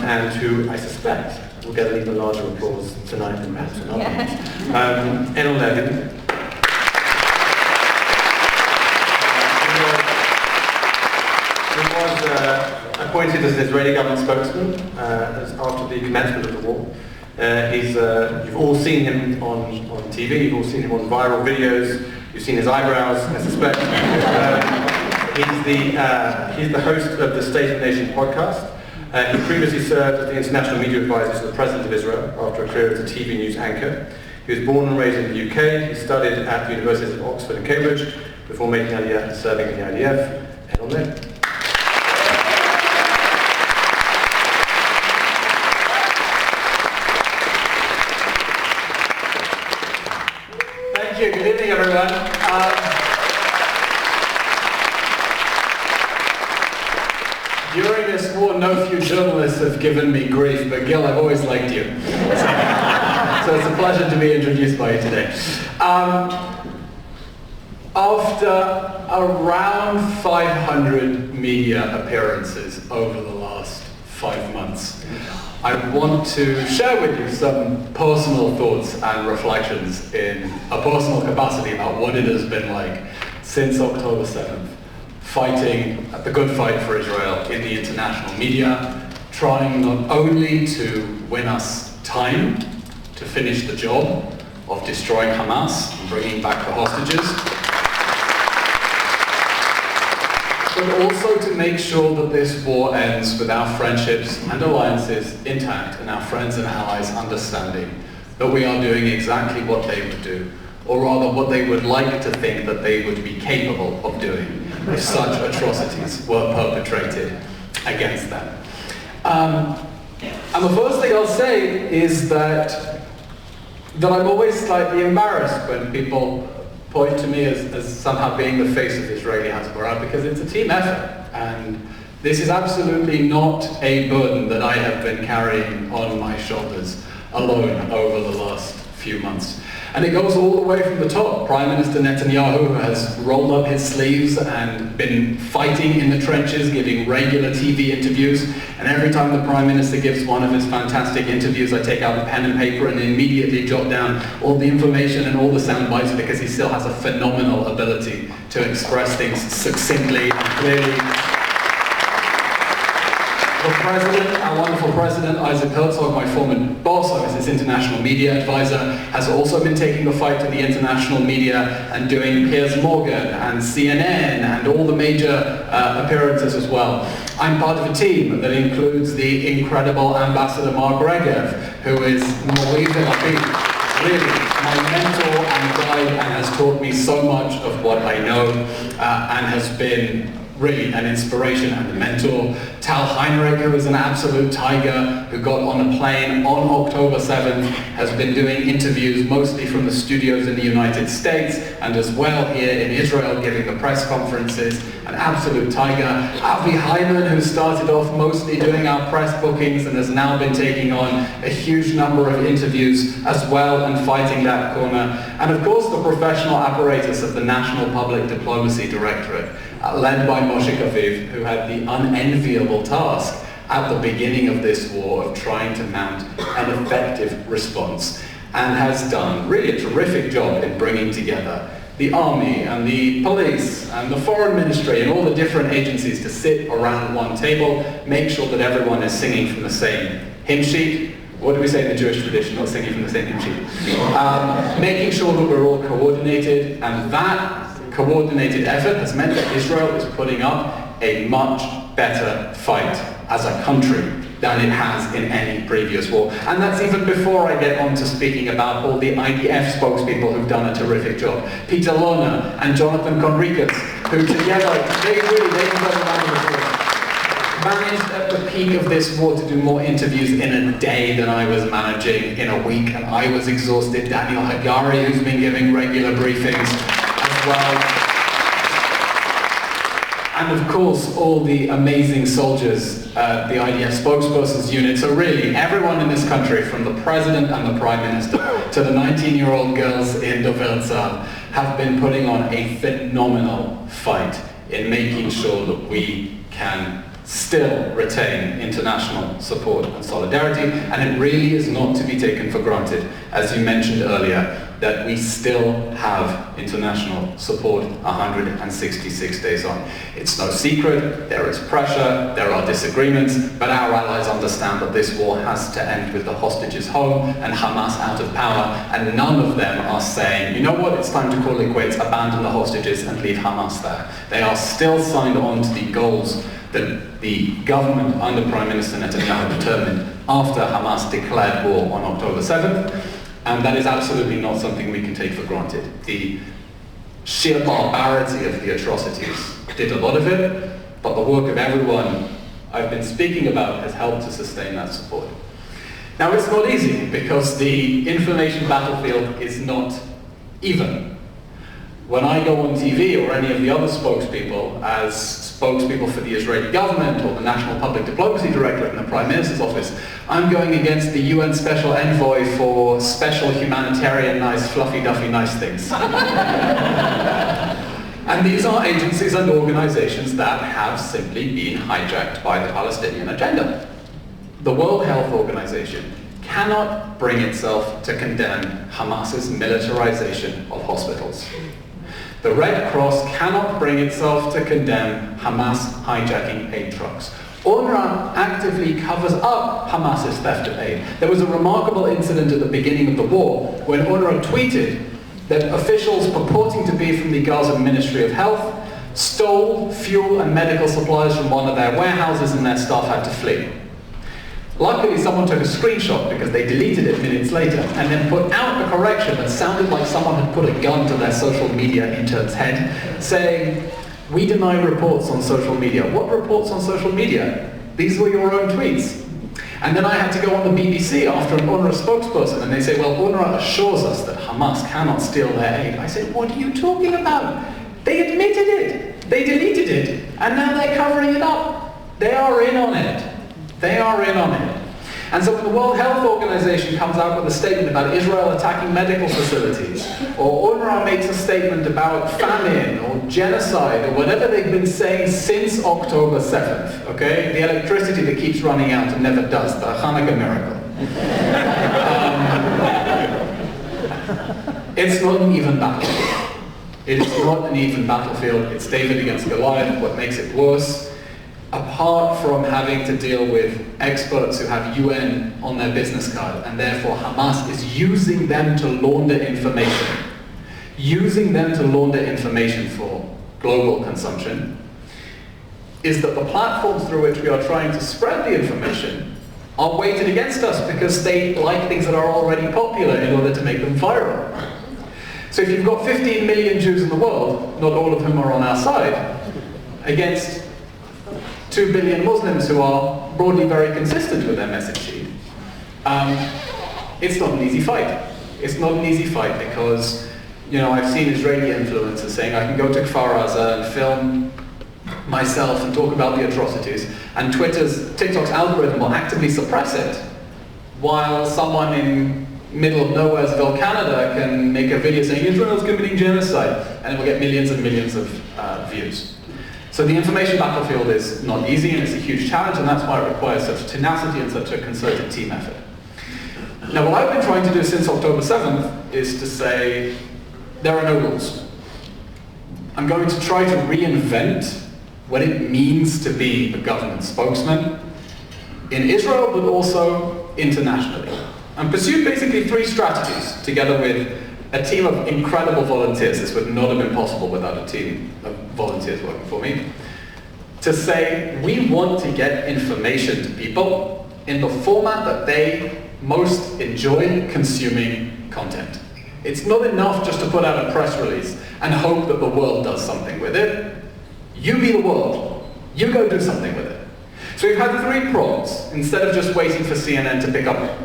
and who I suspect will get an even larger applause tonight than perhaps another. Eylon Levy. He was appointed as an Israeli government spokesman after the commencement of the war. You've all seen him on TV, you've all seen him on viral videos, you've seen his eyebrows, I suspect. He's the host of the State of the Nation podcast. He previously served as the international media advisor to the President of Israel after a career as a TV news anchor. He was born and raised in the UK. He studied at the Universities of Oxford and Cambridge before making Aliyah and serving in the IDF. Eylon Levy. Thank you. Good evening, everyone. During this war, no few journalists have given me grief, but Gil, I've always liked you. So it's a pleasure to be introduced by you today. After around 500 media appearances over the last 5 months, I want to share with you some personal thoughts and reflections in a personal capacity about what it has been like since October 7th. Fighting the good fight for Israel in the international media, trying not only to win us time to finish the job of destroying Hamas and bringing back the hostages, but also to make sure that this war ends with our friendships and alliances intact and our friends and allies understanding that we are doing exactly what they would do, or rather what they would like to think that they would be capable of doing if such atrocities were perpetrated against them. And the first thing I'll say is that I'm always slightly embarrassed when people point to me as somehow being the face of Israeli Hasbara, because it's a team effort, and this is absolutely not a burden that I have been carrying on my shoulders alone over the last few months. And it goes all the way from the top. Prime Minister Netanyahu has rolled up his sleeves and been fighting in the trenches, giving regular TV interviews. And every time the Prime Minister gives one of his fantastic interviews, I take out a pen and paper and immediately jot down all the information and all the sound bites, because he still has a phenomenal ability to express things succinctly and clearly. The President, our wonderful President, Isaac Herzog, my former boss, I was his international media advisor, has also been taking the fight to the international media and doing Piers Morgan and CNN and all the major appearances as well. I'm part of a team that includes the incredible Ambassador Mark Regev, who is really my mentor and guide and has taught me so much of what I know and has been really an inspiration and a mentor. Tal Heinrich, who is an absolute tiger, who got on a plane on October 7th, has been doing interviews mostly from the studios in the United States and as well here in Israel, giving the press conferences, an absolute tiger. Avi Hyman, who started off mostly doing our press bookings and has now been taking on a huge number of interviews as well and fighting that corner. And of course the professional apparatus of the National Public Diplomacy Directorate, led by Moshe Kaviv, who had the unenviable task at the beginning of this war of trying to mount an effective response, and has done really a terrific job in bringing together the army and the police and the foreign ministry and all the different agencies to sit around one table, make sure that everyone is singing from the same hymn sheet. What do we say in the Jewish tradition? Not singing from the same hymn sheet. Making sure that we're all coordinated, and that coordinated effort has meant that Israel is putting up a much better fight as a country than it has in any previous war. And that's even before I get on to speaking about all the IDF spokespeople who've done a terrific job. Peter Lerner and Jonathan Conricus, who together, they managed at the peak of this war to do more interviews in a day than I was managing in a week, and I was exhausted. Daniel Hagari, who's been giving regular briefings as well. And of course, all the amazing soldiers, the IDF spokespersons unit. So really, everyone in this country, from the President and the Prime Minister to the 19-year-old girls in Dover Tzahal, have been putting on a phenomenal fight in making sure that we can still retain international support and solidarity, and it really is not to be taken for granted, as you mentioned earlier, that we still have international support 166 days on. It's no secret, there is pressure, there are disagreements, but our allies understand that this war has to end with the hostages home and Hamas out of power, and none of them are saying, you know what, it's time to call it quits, abandon the hostages and leave Hamas there. They are still signed on to the goals that the government under Prime Minister Netanyahu determined after Hamas declared war on October 7th, and that is absolutely not something we can take for granted. The sheer barbarity of the atrocities did a lot of it, but the work of everyone I've been speaking about has helped to sustain that support. Now, it's not easy because the information battlefield is not even. When I go on TV or any of the other spokespeople as spokespeople for the Israeli government or the National Public Diplomacy Directorate in the Prime Minister's office, I'm going against the UN Special Envoy for special humanitarian, nice, fluffy, duffy, nice things. And these are agencies and organizations that have simply been hijacked by the Palestinian agenda. The World Health Organization cannot bring itself to condemn Hamas's militarization of hospitals. The Red Cross cannot bring itself to condemn Hamas hijacking aid trucks. UNRWA actively covers up Hamas's theft of aid. There was a remarkable incident at the beginning of the war when UNRWA tweeted that officials purporting to be from the Gaza Ministry of Health stole fuel and medical supplies from one of their warehouses and their staff had to flee. Luckily, someone took a screenshot because they deleted it minutes later and then put out a correction that sounded like someone had put a gun to their social media intern's head, saying, "We deny reports on social media." What reports on social media? These were your own tweets. And then I had to go on the BBC after an UNRWA spokesperson and they say, well, UNRWA assures us that Hamas cannot steal their aid. I said, what are you talking about? They admitted it. They deleted it. And now they're covering it up. They are in on it. They are in on it. And so when the World Health Organization comes out with a statement about Israel attacking medical facilities, or UNRWA makes a statement about famine or genocide or whatever they've been saying since October 7th, okay? The electricity that keeps running out and never does, the Hanukkah miracle. It's not an even battlefield. It is not an even battlefield. It's David against Goliath. What makes it worse, apart from having to deal with experts who have UN on their business card, and therefore Hamas is using them to launder information. Using them to launder information for global consumption, is that the platforms through which we are trying to spread the information are weighted against us because they like things that are already popular in order to make them viral. So if you've got 15 million Jews in the world, not all of whom are on our side, against 2 billion Muslims who are broadly very consistent with their message sheet, it's not an easy fight. It's not an easy fight because, you know, I've seen Israeli influencers saying I can go to Kfar Aza and film myself and talk about the atrocities, and TikTok's algorithm will actively suppress it, while someone in middle of nowheresville, Canada can make a video saying Israel's committing genocide, and it will get millions and millions of views. So the information battlefield is not easy and it's a huge challenge, and that's why it requires such tenacity and such a concerted team effort. Now what I've been trying to do since October 7th is to say there are no rules. I'm going to try to reinvent what it means to be a government spokesman in Israel but also internationally, and pursue basically 3 strategies together with a team of incredible volunteers. This would not have been possible without a team of volunteers working for me. To say, we want to get information to people in the format that they most enjoy consuming content. It's not enough just to put out a press release and hope that the world does something with it. You be the world. You go do something with it. So we've had 3 prongs, instead of just waiting for CNN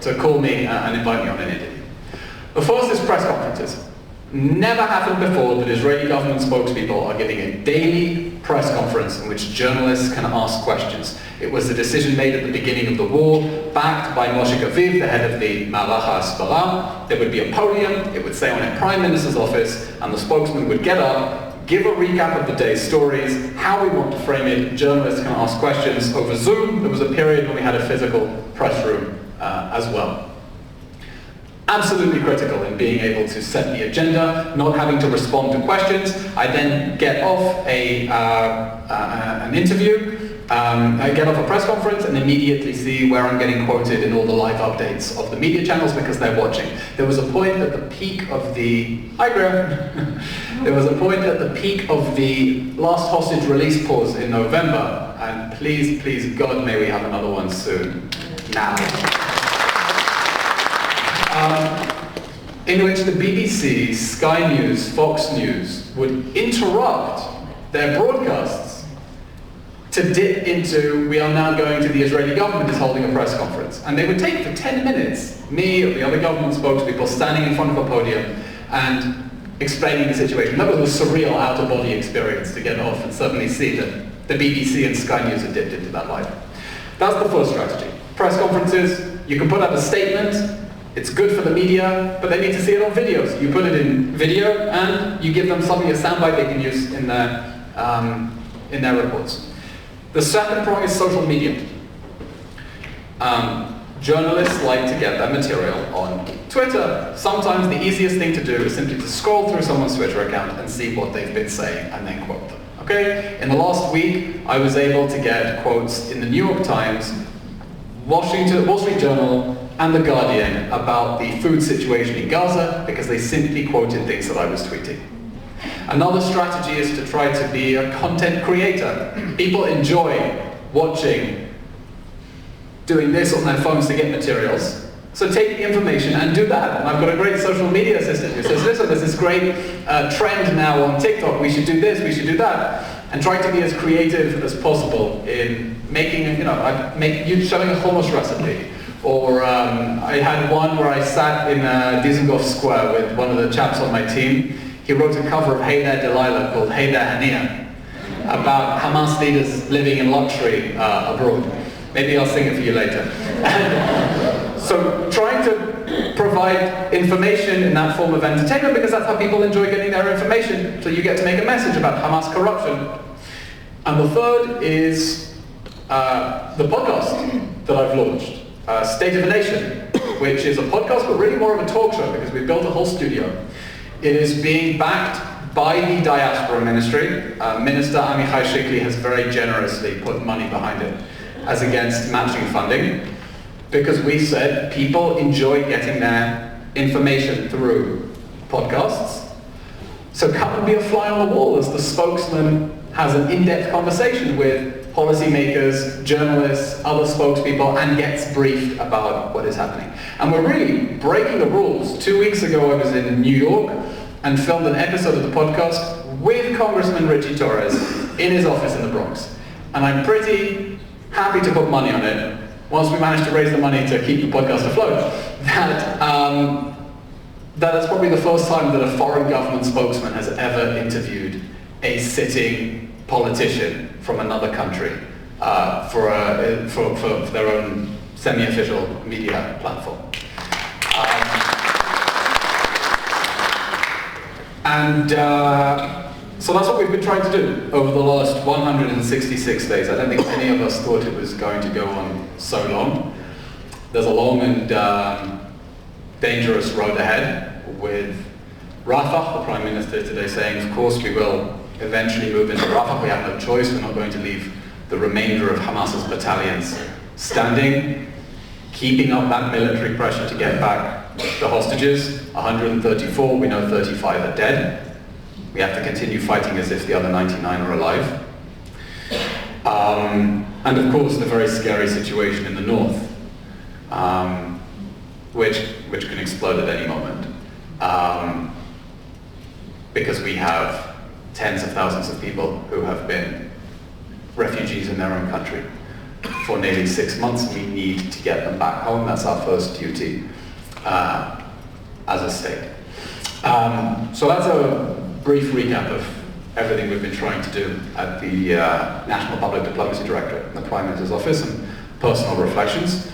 to call me and invite me on an interview. The first is press conferences. Never happened before that Israeli government spokespeople are giving a daily press conference in which journalists can ask questions. It was a decision made at the beginning of the war, backed by Moshe Gaviv, the head of the Ma'alach HaHasbara. There would be a podium, it would say on a Prime Minister's office, and the spokesman would get up, give a recap of the day's stories, how we want to frame it. Journalists can ask questions over Zoom. There was a period when we had a physical press room as well. Absolutely critical in being able to set the agenda, not having to respond to questions. I then get off an interview, I get off a press conference and immediately see where I'm getting quoted in all the live updates of the media channels because they're watching. There was a point at the peak of the... Hi, Graham! There was a point at the peak of the last hostage release pause in November, and please, please, God, may we have another one soon. Now. In which the BBC, Sky News, Fox News would interrupt their broadcasts to dip into, we are now going to the Israeli government is holding a press conference. And they would take for 10 minutes, me or the other government spokespeople standing in front of a podium and explaining the situation. That was a surreal out-of-body experience to get off and suddenly see that the BBC and Sky News had dipped into that life. That's the first strategy. Press conferences, you can put out a statement, it's good for the media, but they need to see it on videos. You put it in video and you give them something, a soundbite they can use in their reports. The second prong is social media. Journalists like to get their material on Twitter. Sometimes the easiest thing to do is simply to scroll through someone's Twitter account and see what they've been saying and then quote them. Okay? In the last week, I was able to get quotes in the New York Times, Wall Street Journal, and The Guardian about the food situation in Gaza because they simply quoted things that I was tweeting. Another strategy is to try to be a content creator. People enjoy watching, doing this on their phones to get materials. So take the information and do that. And I've got a great social media assistant who says, listen, there's this great trend now on TikTok, we should do this, we should do that. And try to be as creative as possible in making, showing a hummus recipe. Or I had one where I sat in Dizengoff Square with one of the chaps on my team. He wrote a cover of Hey There Delilah called Hey There Hania about Hamas leaders living in luxury abroad. Maybe I'll sing it for you later. So trying to provide information in that form of entertainment because that's how people enjoy getting their information. So you get to make a message about Hamas corruption. And the third is the podcast that I've launched. State of the Nation, which is a podcast but really more of a talk show because we've built a whole studio. It is being backed by the Diaspora Ministry. Minister Amichai Shikli has very generously put money behind it as against matching funding because we said people enjoy getting their information through podcasts. So come and be a fly on the wall as the spokesman has an in-depth conversation with policymakers, journalists, other spokespeople, and gets briefed about what is happening. And we're really breaking the rules. 2 weeks ago I was in New York and filmed an episode of the podcast with Congressman Richie Torres in his office in the Bronx. And I'm pretty happy to put money on it, once we manage to raise the money to keep the podcast afloat, that is probably the first time that a foreign government spokesman has ever interviewed a sitting politician from another country for their own semi-official media platform. So that's what we've been trying to do over the last 166 days. I don't think any of us thought it was going to go on so long. There's a long and dangerous road ahead with Rafah, the Prime Minister today saying, of course we will eventually move into Rafah. We have no choice. We're not going to leave the remainder of Hamas's battalions standing, keeping up that military pressure to get back the hostages. 134, we know 35 are dead. We have to continue fighting as if the other 99 are alive. And of course, the very scary situation in the north, which can explode at any moment. Because we have tens of thousands of people who have been refugees in their own country for nearly 6 months. We need to get them back home. That's our first duty as a state. So that's a brief recap of everything we've been trying to do at the National Public Diplomacy Directorate in the Prime Minister's office and personal reflections.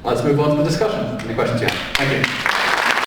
Let's move on to the discussion. Any questions you have? Thank you.